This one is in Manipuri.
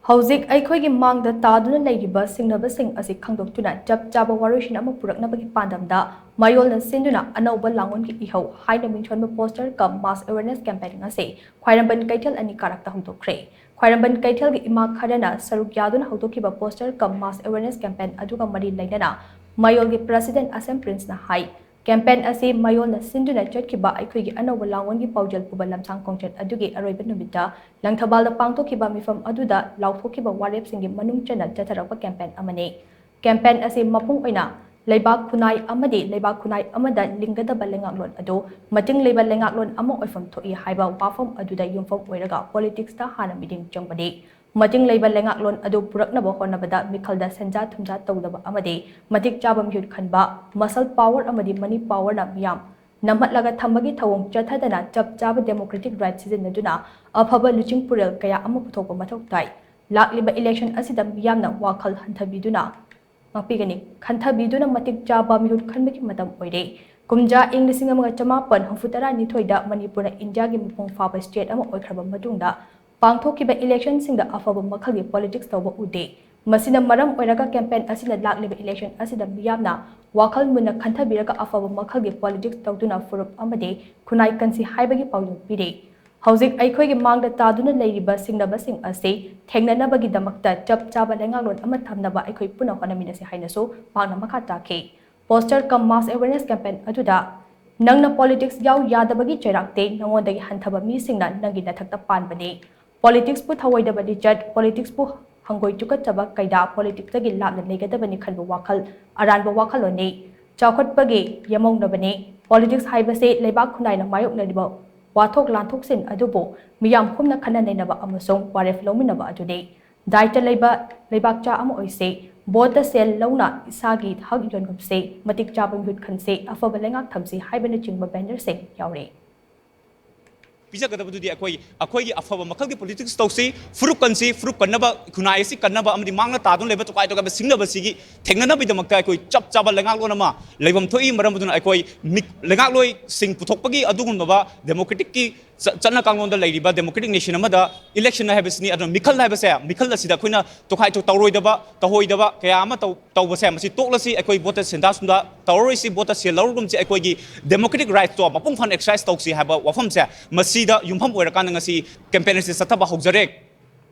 Houjik eikhoi mangda taduna leiriba shingnaba shing asi khangdoktuna chapchaba waroisin ama puraknabagi pandam da Mayol na shinduna Anouba langon ki Ehou Haina Mingthonba poster ka mass awareness campaign ngasi Khwairamband Keithel ani karakta Houdokhre Khwairamband Keithel gi ima khadana saruk yaduna Houdokkhre poster ka mass awareness campaign aduga mari lainana Mayol gi president Assam Prince na hai campaign asi Mayol na shinduna chatkiba eikhoi gi Anouba langon gi paujal puba lamsang kongchat adugi aroiba numita langthabal da pangtokhiba mifam aduda lauthokiba warep singi manung chana chatharakpa campaign amane campaign asi mapung oina leibak khunai amadi leibak khunai amada lingadaba lengaklon ado mating leiba lengaklon amo oifam thoi haiba wafam aduda yumfam oiraga politics ta hana meeting changbadi mating leiba lengaklon ado puraknaba honabada mikhalda senja thumja tawdaba amadi matik chabam yut khanba muscle power amadi money power na miyam namatlaga thambagi thawong chathadana chapchaba democratic right sizinaduna afaba luching purel kaya ama puthokpa mathok tai lakliba election asida miyamna wakhal hanthabiduna ngapigani khanthabiduna matik chaba mihut khanbaki matam oire kumja ing lising amaga chamapan hufutara nithoida manipura india gi mupong faba state ama oikraba matungda pangthokiba election singda afaba makhagi politics tawba ude masina maram oiraga campaign asina lakliba election asida miyamna wakhal munna khanthabiraga afaba makhagi politics tawduna furup amade khunai kansi haibagi pawjung pire Houjik eikhoi mangda taduna leiriba shingnaba sing ase thengnanabagi damakta chapchaba lengaklon ama thamnaba eikhoi puna honaminasi hainaso pangna makha takhe poster kam mass awareness campaign aduda nangna politics yaw yadabagi chairakte nangondagi hanthaba mi singna nangi nathakta panbane politics pu thawoidabadi chat politics pu hangoi chukachaba kaida politics tagi labna legadabani khanba wakhal aranba wakhalone chawkhatpagi yamongnabane politics haibase leibak khunai na mayoknariba wathok lanthok sin adubo miyam khumna khana nainaba amasong waref lominaba adude daita leiba leibak cha ama oise bota sel launa isagi hak yongumse matik chabam hut khanse afaba lengak thamsi haibana chingba banner sing yaure पिजगदबदुदी अखोई अफब मखल की पॉलिटिक्स तौसी फुरुक कन्नबा खुनायसी कन्नबा अमदि मांगना तादुन लेबा तोकाय तोका सिंगनबा सिगी थेंगनबिदमक्ता अखोई चप चाबा लेंगालोन अमा लेबम थोई मरमदुन अखोई लेंगालोई सिंग पुथोकपगी अदुगुनबा डेमोक्रेटिक की चना कांगलोन दा लेरिबा डेमोक्रेटिक नेशन अमदा इलेक्शन हाइबसनी अदु मिखल हाइबसे मिखल असिदा अखोइना तोखाय तो तौरोइदबा तहोइदबा कया अमा तौबसे मसि तोकलसी अखोई बोट सेंदा सुंदा तौरोइसी बोट से लौरगुमसे अखोइगी डेमोक्रेटिक राइट तो मपुंग फन एक्सरसाइज तौसी हाइबा वफमसे मसीदा युमफम ओइरकान ngasi campaign se sataba hojare